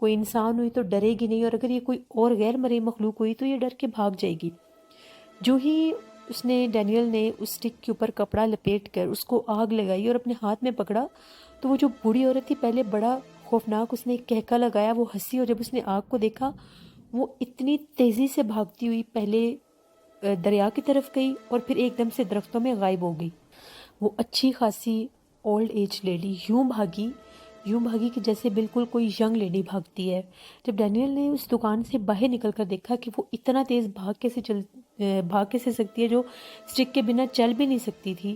کوئی انسان ہوئی تو ڈرے گی نہیں، اور اگر یہ کوئی اور غیر مرئی مخلوق ہوئی تو یہ ڈر کے بھاگ جائے گی۔ جو ہی ڈینیل نے اس اسٹک کے اوپر کپڑا لپیٹ کر اس کو آگ لگائی اور اپنے ہاتھ میں پکڑا، تو وہ جو بوڑھی عورت تھی پہلے بڑا خوفناک اس نے ایک کہکا لگایا، وہ ہنسی، اور جب اس نے آگ کو دیکھا وہ اتنی تیزی سے بھاگتی ہوئی پہلے دریا کی طرف گئی اور پھر ایک دم سے درختوں میں غائب ہو گئی۔ وہ اچھی خاصی اولڈ ایج لیڈی یوں بھاگی کہ جیسے بالکل کوئی ینگ لیڈی بھاگتی ہے۔ جب ڈینیل نے اس دکان سے باہر نکل کر دیکھا کہ وہ اتنا تیز بھاگ کیسے سکتی ہے جو اسٹک کے بنا چل بھی نہیں سکتی تھی،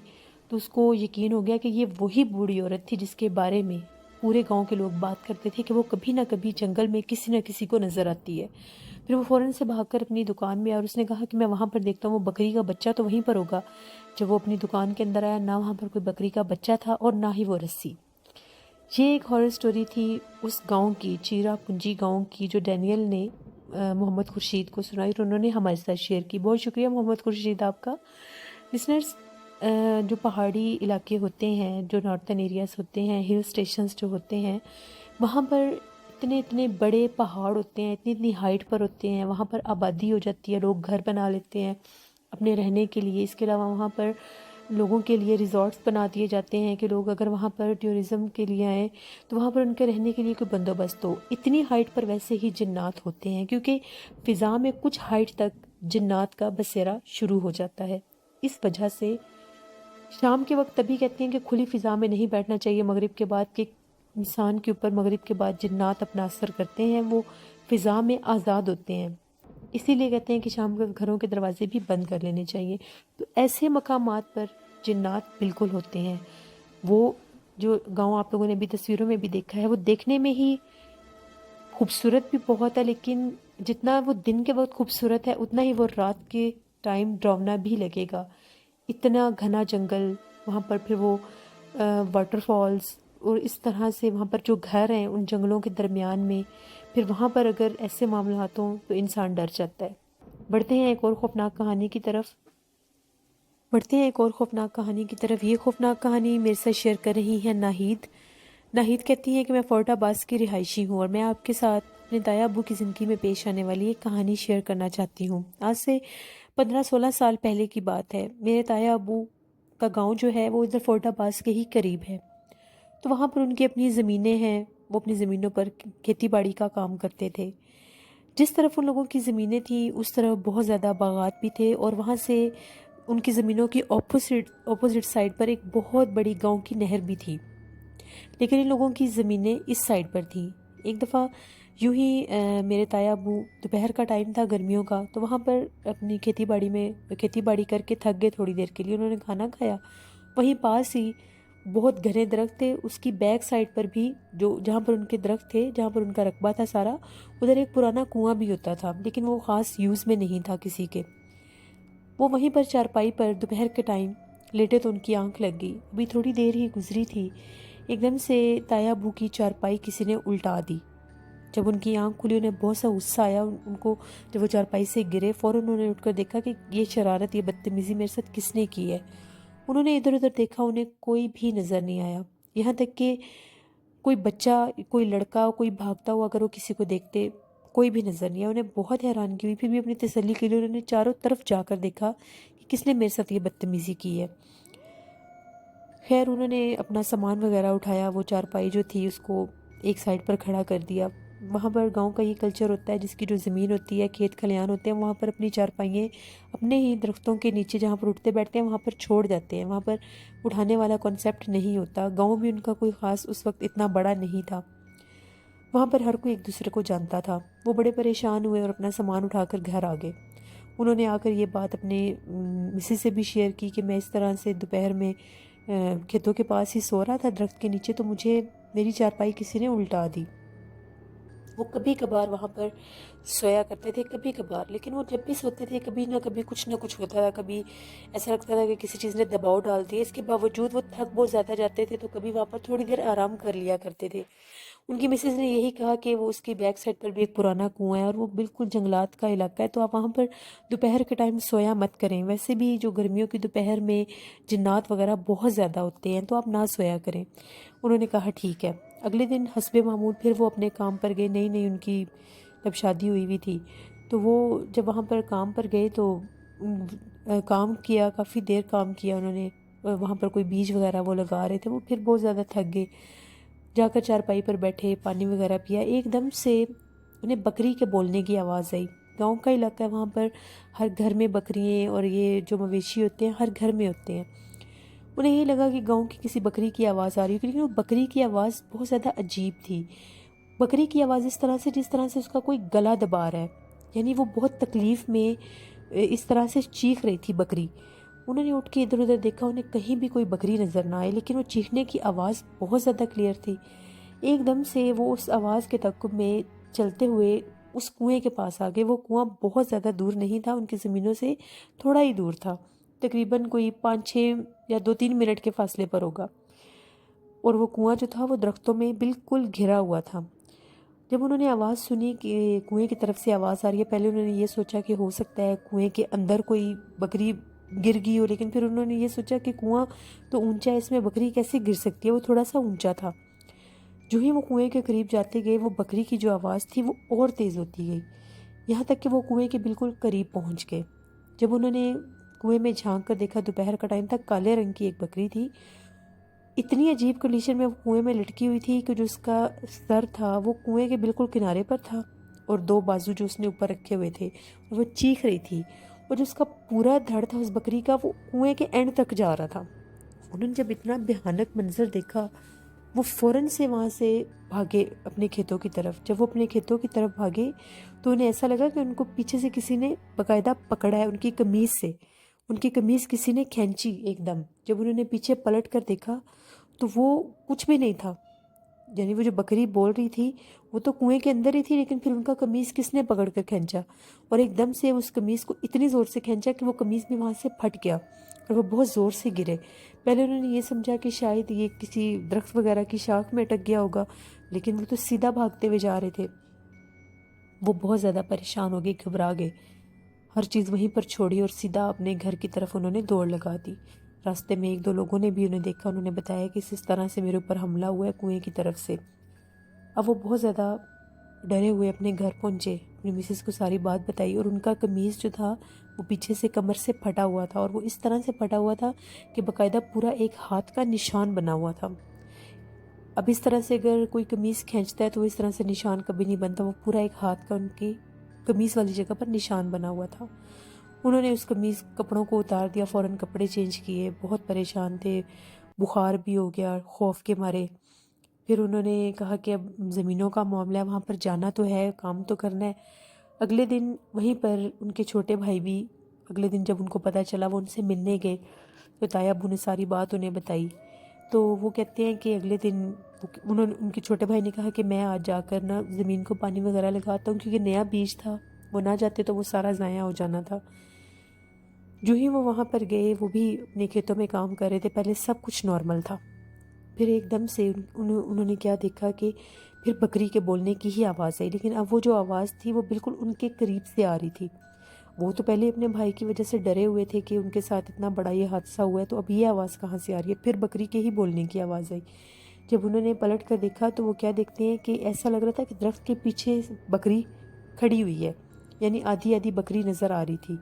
تو اس کو یقین ہو گیا کہ یہ وہی بوڑھی عورت تھی جس کے بارے میں پورے گاؤں کے لوگ بات کرتے تھے کہ وہ کبھی نہ کبھی جنگل میں کسی نہ کسی کو نظر آتی ہے۔ پھر وہ فوراً سے بھاگ کر اپنی دکان میں آیا اور اس نے کہا کہ میں وہاں پر دیکھتا ہوں، وہ بکری کا بچہ تو وہیں پر ہوگا۔ جب وہ اپنی دکان کے اندر آیا، نہ وہاں پر کوئی بکری کا بچہ تھا اور نہ ہی وہ رسی۔ یہ ایک ہارر سٹوری تھی اس گاؤں کی، چیرا پنجی گاؤں کی، جو ڈینیل نے محمد خورشید کو سنائی اور انہوں نے ہمارے ساتھ شیئر کی۔ بہت شکریہ محمد خورشید آپ کا۔ لسنرز، جو پہاڑی علاقے ہوتے ہیں، جو نارتھن ایریاز ہوتے ہیں، ہل اسٹیشنز جو ہوتے ہیں، وہاں پر اتنے بڑے پہاڑ ہوتے ہیں، اتنی ہائٹ پر ہوتے ہیں، وہاں پر آبادی ہو جاتی ہے، لوگ گھر بنا لیتے ہیں اپنے رہنے کے لیے۔ اس کے علاوہ وہاں پر لوگوں کے لیے ریزورٹس بنا دیے جاتے ہیں کہ لوگ اگر وہاں پر ٹورزم کے لیے آئیں تو وہاں پر ان کے رہنے کے لیے کوئی بندوبست ہو۔ اتنی ہائٹ پر ویسے ہی جنات ہوتے ہیں کیونکہ فضا میں کچھ ہائٹ تک جنات کا بسیرا شروع ہو جاتا ہے۔ اس وجہ سے شام کے وقت تبھی کہتے ہیں کہ کھلی فضا میں نہیں بیٹھنا چاہیے مغرب کے بعد، کہ انسان کے اوپر مغرب کے بعد جنات اپنا اثر کرتے ہیں، وہ فضا میں آزاد ہوتے ہیں، اسی لیے کہتے ہیں کہ شام کو گھروں کے دروازے بھی بند کر لینے چاہیے۔ تو ایسے مقامات پر جنات بالکل ہوتے ہیں۔ وہ جو گاؤں آپ لوگوں نے بھی تصویروں میں بھی دیکھا ہے، وہ دیکھنے میں ہی خوبصورت بھی بہت ہے، لیکن جتنا وہ دن کے وقت خوبصورت ہے اتنا ہی وہ رات کے ٹائم ڈراؤنا بھی لگے گا۔ اتنا گھنا جنگل، وہاں پر پھر وہ واٹر فالز، اور اس طرح سے وہاں پر جو گھر ہیں ان جنگلوں کے درمیان میں، پھر وہاں پر اگر ایسے معاملات ہوں تو انسان ڈر جاتا ہے۔ بڑھتے ہیں ایک اور خوفناک کہانی کی طرف۔ یہ خوفناک کہانی میرے ساتھ شیئر کر رہی ہے ناہید کہتی ہیں کہ میں فورٹ عباس کی رہائشی ہوں اور میں آپ کے ساتھ اپنے دایا ابو کی زندگی میں پیش آنے والی ایک کہانی شیئر کرنا چاہتی ہوں۔ آج سے 15-16 سال پہلے کی بات ہے۔ میرے دایا ابو کا گاؤں جو ہے وہ ادھر فورٹ عباس کے ہی قریب ہے، تو وہاں پر ان کی اپنی زمینیں ہیں، وہ اپنی زمینوں پر کھیتی باڑی کا کام کرتے تھے۔ جس طرف ان لوگوں کی زمینیں تھیں اس طرف بہت زیادہ باغات بھی تھے، اور وہاں سے ان کی زمینوں کی اپوزٹ سائڈ پر ایک بہت بڑی گاؤں کی نہر بھی تھی، لیکن ان لوگوں کی زمینیں اس سائڈ پر تھیں۔ ایک دفعہ یوں ہی میرے تایا ابو، دوپہر کا ٹائم تھا گرمیوں کا، تو وہاں پر اپنی کھیتی باڑی کر کے تھک گئے، تھوڑی دیر کے لیے انہوں نے کھانا کھایا۔ وہیں پاس ہی بہت گھنے درخت تھے، اس کی بیک سائڈ پر بھی جہاں پر ان کے درخت تھے، جہاں پر ان کا رقبہ تھا سارا، ادھر ایک پرانا کنواں بھی ہوتا تھا، لیکن وہ خاص یوز میں نہیں تھا کسی کے۔ وہ وہیں پر چارپائی پر دوپہر کے ٹائم لیٹے تو ان کی آنکھ لگ گئی۔ ابھی تھوڑی دیر ہی گزری تھی، ایک دم سے تایا ابو کی چارپائی کسی نے الٹا دی۔ جب ان کی آنکھ کھلی انہیں بہت سا غصہ آیا ان کو۔ جب وہ چارپائی سے گرے فوراً انہوں نے اٹھ کر دیکھا کہ یہ شرارت، یہ بدتمیزی میرے ساتھ کس نے کی ہے۔ انہوں نے ادھر ادھر دیکھا، انہیں کوئی بھی نظر نہیں آیا، یہاں تک کہ کوئی بچہ، کوئی لڑکا، کوئی بھاگتا ہوا اگر وہ کسی کو دیکھتے، کوئی بھی نظر نہیں آیا۔ انہیں بہت حیرانگی ہوئی، پھر بھی اپنی تسلی کے لیے انہوں نے چاروں طرف جا کر دیکھا کہ کس نے میرے ساتھ یہ بدتمیزی کی ہے۔ خیر انہوں نے اپنا سامان وغیرہ اٹھایا، وہ چارپائی جو تھی اس کو ایک سائڈ پر کھڑا کر دیا۔ وہاں پر گاؤں کا یہ کلچر ہوتا ہے، جس کی جو زمین ہوتی ہے، کھیت کھلیان ہوتے ہیں، وہاں پر اپنی چارپائیاں اپنے ہی درختوں کے نیچے جہاں پر اٹھتے بیٹھتے ہیں وہاں پر چھوڑ جاتے ہیں، وہاں پر اٹھانے والا کنسیپٹ نہیں ہوتا۔ گاؤں بھی ان کا کوئی خاص اس وقت اتنا بڑا نہیں تھا، وہاں پر ہر کوئی ایک دوسرے کو جانتا تھا۔ وہ بڑے پریشان ہوئے اور اپنا سامان اٹھا کر گھر آ گئے۔ انہوں نے آ کر یہ بات اپنے مسز سے بھی شیئر کی کہ میں اس طرح سے دوپہر میں کھیتوں کے پاس ہی سو رہا تھا درخت کے نیچے، تو مجھے میری چارپائی کسی نے الٹا دی۔ وہ کبھی کبھار وہاں پر سویا کرتے تھے کبھی کبھار، لیکن وہ جب بھی سوتے تھے کبھی نہ کچھ ہوتا تھا، کبھی ایسا لگتا تھا کہ کسی چیز نے دباؤ ڈال دیا۔ اس کے باوجود وہ تھک بہت زیادہ جاتے تھے تو کبھی وہاں پر تھوڑی دیر آرام کر لیا کرتے تھے۔ ان کی مسز نے یہی کہا کہ وہ اس کی بیک سائڈ پر بھی ایک پرانا کنواں ہے اور وہ بالکل جنگلات کا علاقہ ہے، تو آپ وہاں پر دوپہر کے ٹائم سویا مت کریں، ویسے بھی جو گرمیوں کی دوپہر میں جنات وغیرہ بہت زیادہ ہوتے ہیں تو آپ نہ سویا کریں۔ انہوں نے کہا ٹھیک ہے۔ اگلے دن حسب معمول پھر وہ اپنے کام پر گئے، نئی ان کی جب شادی ہوئی تھی تو وہ جب وہاں پر کام پر گئے تو کام کیا، کافی دیر کام کیا انہوں نے، وہاں پر کوئی بیج وغیرہ وہ لگا رہے تھے، وہ پھر بہت زیادہ تھک گئے، جا کر چارپائی پر بیٹھے، پانی وغیرہ پیا، ایک دم سے انہیں بکری کے بولنے کی آواز آئی۔ گاؤں کا علاقہ ہے، وہاں پر ہر گھر میں بکریاں اور یہ جو مویشی ہوتے ہیں ہر گھر میں ہوتے ہیں۔ انہیں یہ لگا کہ گاؤں کی کسی بکری کی آواز آ رہی ہے، لیکن وہ بکری کی آواز بہت زیادہ عجیب تھی۔ بکری کی آواز اس طرح سے جس طرح سے اس کا کوئی گلا دبا رہا ہے، یعنی وہ بہت تکلیف میں اس طرح سے چیخ رہی تھی بکری۔ انہوں نے اٹھ کے ادھر ادھر دیکھا، انہیں کہیں بھی کوئی بکری نظر نہ آئی، لیکن وہ چیخنے کی آواز بہت زیادہ کلیئر تھی۔ ایک دم سے وہ اس آواز کے تعقب میں چلتے ہوئے اس کنویں کے پاس آ گئے۔ وہ کنواں بہت زیادہ دور نہیں تھا، ان کی زمینوں سے تھوڑا ہی دور تھا، تقریباً کوئی 5-6 یا 2-3 منٹ کے فاصلے پر ہوگا، اور وہ کنواں جو تھا وہ درختوں میں بالکل گھرا ہوا تھا۔ جب انہوں نے آواز سنی کہ کنویں کی طرف سے آواز آ رہی ہے، پہلے انہوں نے یہ سوچا کہ ہو سکتا ہے کنویں کے اندر کوئی بکری گر گئی ہو، لیکن پھر انہوں نے یہ سوچا کہ کنواں تو اونچا ہے، اس میں بکری کیسے گر سکتی ہے، وہ تھوڑا سا اونچا تھا۔ جو ہی وہ کنویں کے قریب جاتے گئے، وہ بکری کی جو آواز تھی وہ اور تیز ہوتی گئی، یہاں تک کہ وہ کنویں کے بالکل قریب پہنچ گئے۔ جب انہوں نے کنویں میں جھانک کر دیکھا، دوپہر کا ٹائم تھا، کالے رنگ کی ایک بکری تھی، اتنی عجیب کنڈیشن میں وہ کنویں میں لٹکی ہوئی تھی کہ جو اس کا سر تھا وہ کنویں کے بالکل کنارے پر تھا، اور 2 بازو جو اس نے اوپر رکھے ہوئے تھے، اور وہ چیخ رہی تھی، اور جو اس کا پورا دھڑ تھا اس بکری کا وہ کنویں کے اینڈ تک جا رہا تھا۔ انہوں نے جب اتنا بھیانک منظر دیکھا، وہ فوراً سے وہاں سے بھاگے اپنے کھیتوں کی طرف۔ جب وہ اپنے کھیتوں کی طرف بھاگے تو انہیں ایسا لگا کہ ان کو پیچھے سے کسی نے باقاعدہ پکڑا ہے، ان کی قمیض سے، ان کی قمیض کسی نے کھینچی ایک دم۔ جب انہوں نے پیچھے پلٹ کر دیکھا تو وہ کچھ بھی نہیں تھا، یعنی وہ جو بکری بول رہی تھی وہ تو کنویں کے اندر ہی تھی، لیکن پھر ان کا قمیض کس نے پکڑ کر کھینچا، اور ایک دم سے اس قمیض کو اتنی زور سے کھینچا کہ وہ قمیض بھی وہاں سے پھٹ گیا اور وہ بہت زور سے گرے۔ پہلے انہوں نے یہ سمجھا کہ شاید یہ کسی درخت وغیرہ کی شاخ میں اٹک گیا ہوگا، لیکن وہ تو سیدھا بھاگتے ہوئے جا رہے تھے۔ وہ بہت زیادہ پریشان ہو گئے، گھبرا گئے، ہر چیز وہیں پر چھوڑی اور سیدھا اپنے گھر کی طرف انہوں نے دوڑ لگا دی۔ راستے میں 1-2 لوگوں نے بھی انہیں دیکھا، انہوں نے بتایا کہ اس طرح سے میرے اوپر حملہ ہوا ہے کنویں کی طرف سے۔ اب وہ بہت زیادہ ڈرے ہوئے اپنے گھر پہنچے، اپنی مسز کو ساری بات بتائی، اور ان کا قمیض جو تھا وہ پیچھے سے کمر سے پھٹا ہوا تھا، اور وہ اس طرح سے پھٹا ہوا تھا کہ باقاعدہ پورا ایک ہاتھ کا نشان بنا ہوا تھا۔ اب اس طرح سے اگر کوئی قمیض کھینچتا ہے تو اس طرح سے نشان کبھی نہیں بنتا، وہ پورا ایک ہاتھ کا ان کی قمیض والی جگہ پر نشان بنا ہوا تھا۔ انہوں نے اس قمیض کپڑوں کو اتار دیا، فوراً کپڑے چینج کیے، بہت پریشان تھے، بخار بھی ہو گیا خوف کے مارے۔ پھر انہوں نے کہا کہ اب زمینوں کا معاملہ ہے، وہاں پر جانا تو ہے، کام تو کرنا ہے۔ اگلے دن وہیں پر ان کے چھوٹے بھائی بھی، اگلے دن جب ان کو پتہ چلا وہ ان سے ملنے گئے تو تایا ابو نے ساری بات انہیں بتائی۔ تو وہ کہتے ہیں کہ اگلے دن ان کے چھوٹے بھائی نے کہا کہ میں آج جا کر نا زمین کو پانی وغیرہ لگاتا ہوں، کیونکہ نیا بیج تھا، وہ نہ جاتے تو وہ سارا ضائع ہو جانا تھا۔ جو ہی وہ وہاں پر گئے، وہ بھی اپنے کھیتوں میں کام کر رہے تھے، پہلے سب کچھ نارمل تھا، پھر ایک دم سے انہوں نے کیا دیکھا کہ پھر بکری کے بولنے کی ہی آواز آئی، لیکن اب وہ جو آواز تھی وہ بالکل ان کے قریب سے آ رہی تھی۔ وہ تو پہلے اپنے بھائی کی وجہ سے ڈرے ہوئے تھے کہ ان کے ساتھ اتنا بڑا یہ حادثہ ہوا ہے، تو اب یہ آواز کہاں سے آ رہی ہے؟ پھر بکری کے ہی بولنے کی آواز آئی۔ جب انہوں نے پلٹ کر دیکھا تو وہ کیا دیکھتے ہیں کہ ایسا لگ رہا تھا کہ درخت کے پیچھے بکری کھڑی ہوئی ہے، یعنی آدھی آدھی بکری نظر آ رہی تھی۔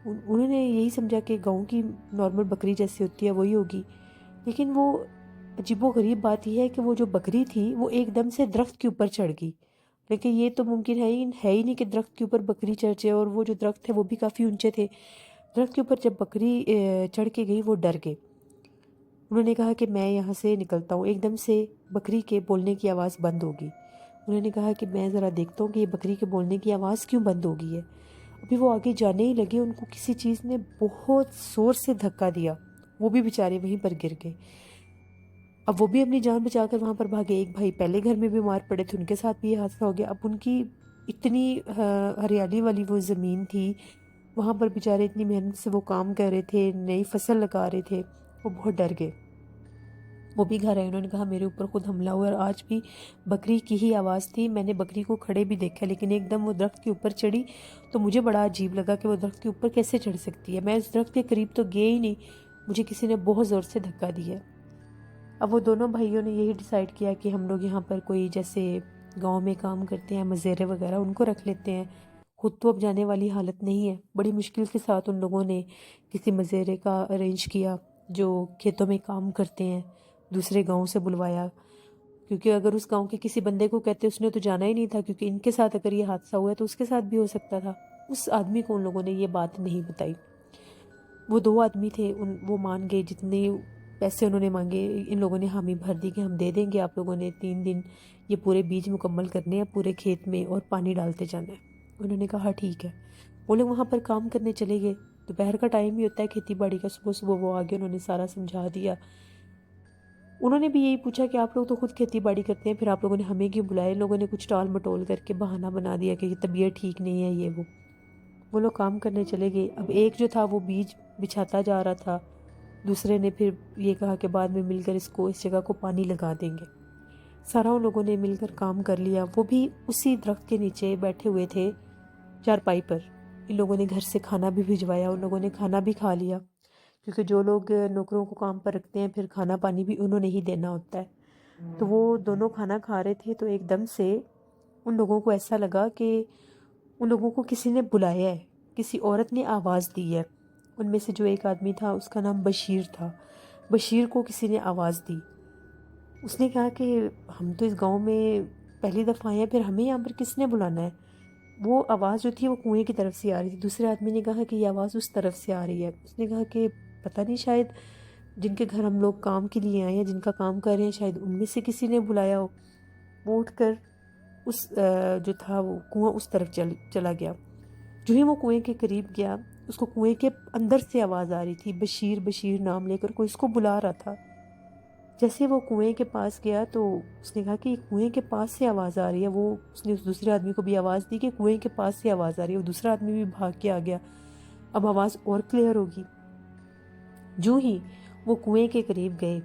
انہوں نے یہی سمجھا کہ گاؤں کی نارمل بکری جیسی ہوتی ہے وہی ہوگی، لیکن وہ عجیب و غریب بات یہ ہے کہ وہ جو بکری تھی وہ ایک دم سے درخت کے اوپر چڑھ گئی، لیکن یہ تو ممکن ہے ہی نہیں کہ درخت کے اوپر بکری چڑھ جائے، اور وہ جو درخت ہے وہ بھی کافی اونچے تھے۔ درخت کے اوپر جب بکری چڑھ کے گئی وہ ڈر گئے۔ انہوں نے کہا کہ میں یہاں سے نکلتا ہوں۔ ایک دم سے بکری کے بولنے کی آواز بند ہوگی۔ انہوں نے کہا کہ میں ذرا دیکھتا ہوں کہ یہ بکری کے بولنے کی آواز کیوں بند ہو گئی ہے۔ ابھی وہ آگے جانے ہی لگے، ان کو کسی چیز نے بہت زور سے دھکا دیا، وہ بھی بیچارے وہیں پر گر گئے۔ اب وہ بھی اپنی جان بچا کر وہاں پر بھاگے۔ ایک بھائی پہلے گھر میں بیمار پڑے تھے، ان کے ساتھ بھی یہ حادثہ ہو گیا۔ اب ان کی اتنی ہریالی والی وہ زمین تھی، وہاں پر بیچارے اتنی محنت سے وہ کام کر رہے تھے، نئی فصل لگا رہے تھے، وہ بہت ڈر گئے۔ وہ بھی گھر آئے، انہوں نے کہا میرے اوپر خود حملہ ہوا، اور آج بھی بکری کی ہی آواز تھی، میں نے بکری کو کھڑے بھی دیکھا، لیکن ایک دم وہ درخت کے اوپر چڑھی تو مجھے بڑا عجیب لگا کہ وہ درخت کے اوپر کیسے چڑھ سکتی ہے، میں اس درخت کے قریب تو گئے ہی نہیں، مجھے کسی نے بہت زور سے دھکا دیا۔ اب وہ دونوں بھائیوں نے یہی ڈیسائیڈ کیا کہ ہم لوگ یہاں پر کوئی جیسے گاؤں میں کام کرتے ہیں مزیرے وغیرہ، ان کو رکھ لیتے ہیں، خود تو اب جانے والی حالت نہیں ہے۔ بڑی مشکل کے ساتھ ان لوگوں نے کسی مزیرے کا ارینج کیا جو کھیتوں میں کام کرتے ہیں، دوسرے گاؤں سے بلوایا، کیونکہ اگر اس گاؤں کے کسی بندے کو کہتے اس نے تو جانا ہی نہیں تھا، کیونکہ ان کے ساتھ اگر یہ حادثہ ہوا ہے تو اس کے ساتھ بھی ہو سکتا تھا۔ اس آدمی کو ان لوگوں نے یہ بات نہیں بتائی۔ وہ دو آدمی تھے، وہ مان گئے، جتنے پیسے انہوں نے مانگے ان لوگوں نے حامی بھر دی کہ ہم دے دیں گے، آپ لوگوں نے 3 دن یہ پورے بیج مکمل کرنے ہیں پورے کھیت میں اور پانی ڈالتے جانا ہے۔ انہوں نے کہا ٹھیک ہے۔ وہ لوگ وہاں پر کام کرنے چلے گئے، دوپہر کا ٹائم ہی ہوتا ہے کھیتی باڑی کا، صبح صبح وہ آگے، انہوں نے سارا سمجھا دیا۔ انہوں نے بھی یہی پوچھا کہ آپ لوگ تو خود کھیتی باڑی کرتے ہیں، پھر آپ لوگوں نے ہمیں کیوں بلایا؟ ان لوگوں نے کچھ ٹال مٹول کر کے بہانہ بنا دیا کہ یہ طبیعت ٹھیک نہیں ہے، یہ وہ لوگ کام کرنے چلے گئے۔ اب ایک جو تھا وہ بیج بچھاتا جا رہا تھا، دوسرے نے پھر یہ کہا کہ بعد میں مل کر اس جگہ کو پانی لگا دیں گے۔ سارا ان لوگوں نے مل کر کام کر لیا۔ وہ بھی اسی درخت کے نیچے بیٹھے ہوئے تھے چارپائی پر۔ ان لوگوں نے گھر سے کھانا بھی بھجوایا، ان لوگوں نے کھانا بھی کھا لیا، کیونکہ جو لوگ نوکروں کو کام پر رکھتے ہیں پھر کھانا پانی بھی انہوں نے ہی دینا ہوتا ہے۔ تو وہ دونوں کھانا کھا رہے تھے تو ایک دم سے ان لوگوں کو ایسا لگا کہ ان لوگوں کو کسی نے بلایا ہے، کسی عورت نے آواز دی ہے۔ ان میں سے جو ایک آدمی تھا اس کا نام بشیر تھا، بشیر کو کسی نے آواز دی۔ اس نے کہا کہ ہم تو اس گاؤں میں پہلی دفعہ آئے ہیں، پھر ہمیں یہاں پر کس نے بلانا ہے؟ وہ آواز جو تھی وہ کنویں کی طرف سے آ رہی تھی۔ دوسرے آدمی نے کہا کہ یہ آواز اس طرف سے آ رہی ہے۔ اس نے کہا کہ پتہ نہیں، شاید جن کے گھر ہم لوگ کام کے لیے آئے ہیں، جن کا کام کر رہے ہیں، شاید ان میں سے کسی نے بلایا ہو۔ وہ اٹھ کر اس جو تھا وہ کنواں اس طرف چلا گیا۔ جو ہی وہ کنویں کے قریب گیا، اس کو کنویں کے اندر سے آواز آ رہی تھی، بشیر بشیر نام لے کر کوئی اس کو بلا رہا تھا۔ جیسے وہ کنویں کے پاس گیا تو اس نے کہا کہ کنویں کے پاس سے آواز آ رہی ہے۔ اس نے اس دوسرے آدمی کو بھی آواز دی کہ کنویں کے پاس سے آواز آ رہی ہے۔ وہ دوسرا آدمی بھی بھاگ کے آ گیا، اب آواز اور کلیئر ہوگی۔ جو ہی وہ کنویں کے قریب گئے،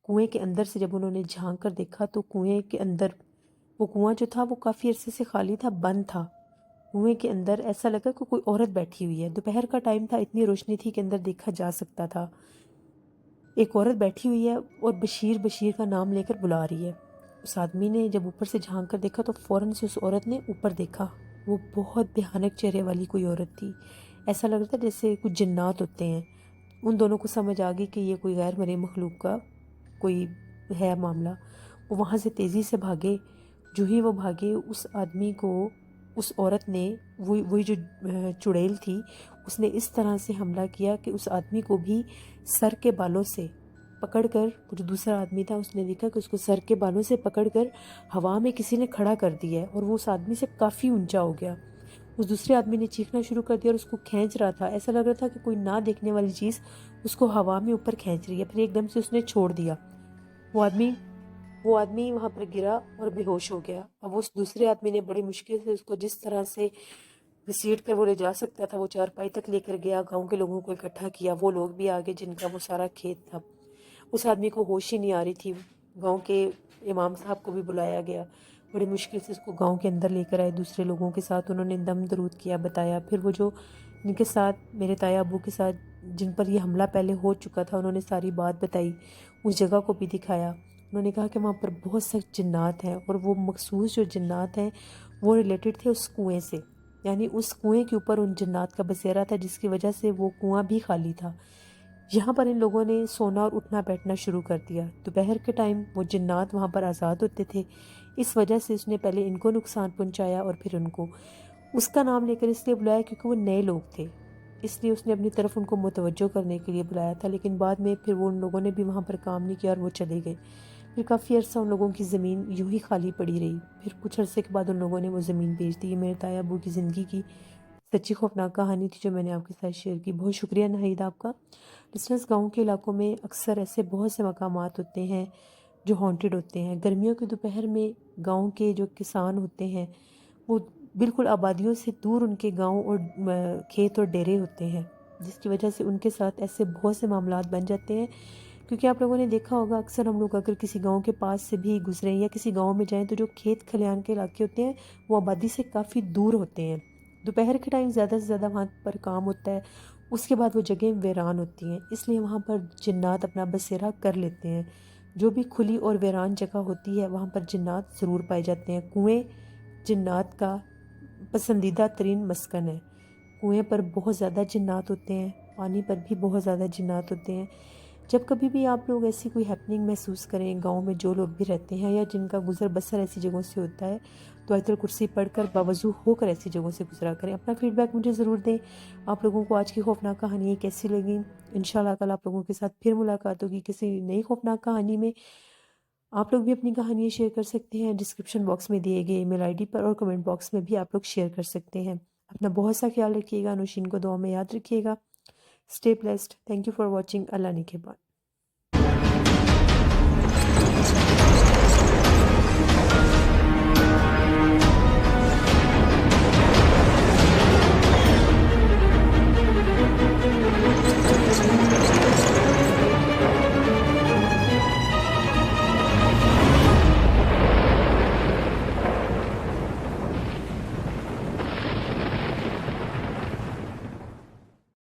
کنویں کے اندر سے جب انہوں نے جھانک کر دیکھا تو کنویں کے اندر وہ کنواں جو تھا وہ کافی عرصے سے خالی تھا، بند تھا۔ کنویں کے اندر ایسا لگا کہ کوئی عورت بیٹھی ہوئی ہے۔ دوپہر کا ٹائم تھا، اتنی روشنی تھی کہ اندر دیکھا جا سکتا تھا۔ ایک عورت بیٹھی ہوئی ہے اور بشیر بشیر کا نام لے کر بلا رہی ہے۔ اس آدمی نے جب اوپر سے جھانک کر دیکھا تو فوراً سے اس عورت نے اوپر دیکھا۔ وہ بہت بھیانک چہرے والی کوئی عورت تھی، ایسا لگ رہا تھا جیسے کچھ جنات ہوتے ہیں۔ ان دونوں کو سمجھ آ گئی کہ یہ کوئی غیر مرئی مخلوق کا کوئی ہے معاملہ۔ وہ وہاں سے تیزی سے بھاگے۔ جو ہی وہ بھاگے، اس آدمی کو اس عورت نے، وہی جو چڑیل تھی، اس نے اس طرح سے حملہ کیا کہ اس آدمی کو بھی سر کے بالوں سے پکڑ کر، جو دوسرا آدمی تھا اس نے دیکھا کہ اس کو سر کے بالوں سے پکڑ کر ہوا میں کسی نے کھڑا کر دیا ہے، اور وہ اس آدمی سے کافی اونچا ہو گیا۔ اس دوسرے آدمی نے چیخنا شروع کر دیا اور اس کو کھینچ رہا تھا، ایسا لگ رہا تھا کہ کوئی نہ دیکھنے والی چیز اس کو ہوا میں اوپر کھینچ رہی ہے۔ پھر ایک دم سے اس نے چھوڑ دیا۔ وہ آدمی وہاں پر گرا اور بے ہوش ہو گیا۔ اب اس دوسرے آدمی نے بڑی مشکل سے اس کو جس طرح سے گھسیٹ کر وہ لے جا سکتا تھا وہ چارپائی تک لے کر گیا، گاؤں کے لوگوں کو اکٹھا کیا، وہ لوگ بھی آگے جن کا وہ سارا کھیت تھا۔ اس آدمی کو ہوش ہی نہیں آ رہی تھی، گاؤں کے امام صاحب کو بھی بلایا گیا، بڑی مشکل سے اس کو گاؤں کے اندر لے کر آئے، دوسرے لوگوں کے ساتھ انہوں نے دم درود کیا، بتایا۔ پھر وہ جو ان کے ساتھ میرے تایا ابو کے ساتھ جن پر یہ حملہ پہلے ہو چکا تھا، انہوں نے ساری بات بتائی، اس جگہ کو بھی دکھایا۔ انہوں نے کہا کہ وہاں پر بہت سخت جنات ہیں، اور وہ مخصوص جو جنات ہیں وہ ریلیٹڈ تھے اس کنویں سے، یعنی اس کنویں کے اوپر ان جنات کا بسیرا تھا، جس کی وجہ سے وہ کنواں بھی خالی تھا۔ یہاں پر ان لوگوں نے سونا اور اٹھنا بیٹھنا شروع کر دیا۔ دوپہر کے ٹائم وہ جنات وہاں پر آزاد ہوتے تھے، اس وجہ سے اس نے پہلے ان کو نقصان پہنچایا اور پھر ان کو۔ اس کا نام لے کر اس لیے بلایا کیونکہ وہ نئے لوگ تھے، اس لیے اس نے اپنی طرف ان کو متوجہ کرنے کے لیے بلایا تھا، لیکن بعد میں پھر وہ ان لوگوں نے بھی وہاں پر کام نہیں کیا اور وہ چلے گئے۔ پھر کافی عرصہ ان لوگوں کی زمین یوں ہی خالی پڑی رہی۔ پھر کچھ عرصے کے بعد ان لوگوں نے وہ زمین بیچ دی۔ یہ میرے تایا ابو کی زندگی کی سچی خوفناک کہانی تھی جو میں نے آپ کے ساتھ شیئر کی۔ بہت شکریہ ناہید آپ کا۔ لسنرز، گاؤں کے علاقوں میں اکثر ایسے بہت سے مقامات ہوتے ہیں جو ہانٹیڈ ہوتے ہیں۔ گرمیوں کے دوپہر میں گاؤں کے جو کسان ہوتے ہیں وہ بالکل آبادیوں سے دور ان کے گاؤں اور کھیت اور ڈیرے ہوتے ہیں، جس کی وجہ سے ان کے ساتھ ایسے بہت سے معاملات بن جاتے ہیں. کیونکہ آپ لوگوں نے دیکھا ہوگا اکثر ہم لوگ اگر کسی گاؤں کے پاس سے بھی گزریں یا کسی گاؤں میں جائیں تو جو کھیت کھلیان کے علاقے ہوتے ہیں وہ آبادی سے کافی دور ہوتے ہیں. دوپہر کے ٹائم زیادہ سے زیادہ وہاں پر کام ہوتا ہے، اس کے بعد وہ جگہیں ویران ہوتی ہیں، اس لیے وہاں پر جنات اپنا بسیرا کر لیتے ہیں. جو بھی کھلی اور ویران جگہ ہوتی ہے وہاں پر جنات ضرور پائے جاتے ہیں. کنویں جنات کا پسندیدہ ترین مسکن ہے. کنویں پر بہت زیادہ جنات ہوتے ہیں، پانی پر بھی بہت زیادہ جنات ہوتے ہیں. جب کبھی بھی آپ لوگ ایسی کوئی ہیپننگ محسوس کریں گاؤں میں جو لوگ بھی رہتے ہیں یا جن کا گزر بسر ایسی جگہوں سے ہوتا ہے تو آیت الکرسی پڑھ کر باوضو ہو کر ایسی جگہوں سے گزرا کریں. اپنا فیڈ بیک مجھے ضرور دیں. آپ لوگوں کو آج کی خوفناک کہانی کیسی لگیں؟ انشاءاللہ کل آپ لوگوں کے ساتھ پھر ملاقات ہوگی کسی نئی خوفناک کہانی میں. آپ لوگ بھی اپنی کہانیاں شیئر کر سکتے ہیں ڈسکرپشن باکس میں دیے گئے ای میل آئی ڈی پر، اور کمنٹ باکس میں بھی آپ لوگ شیئر کر سکتے ہیں. اپنا بہت سا خیال رکھیے گا. نوشین کو دعا میں یاد رکھیے گا. Stay blessed. Thank you for watching. اللہ نگہبان.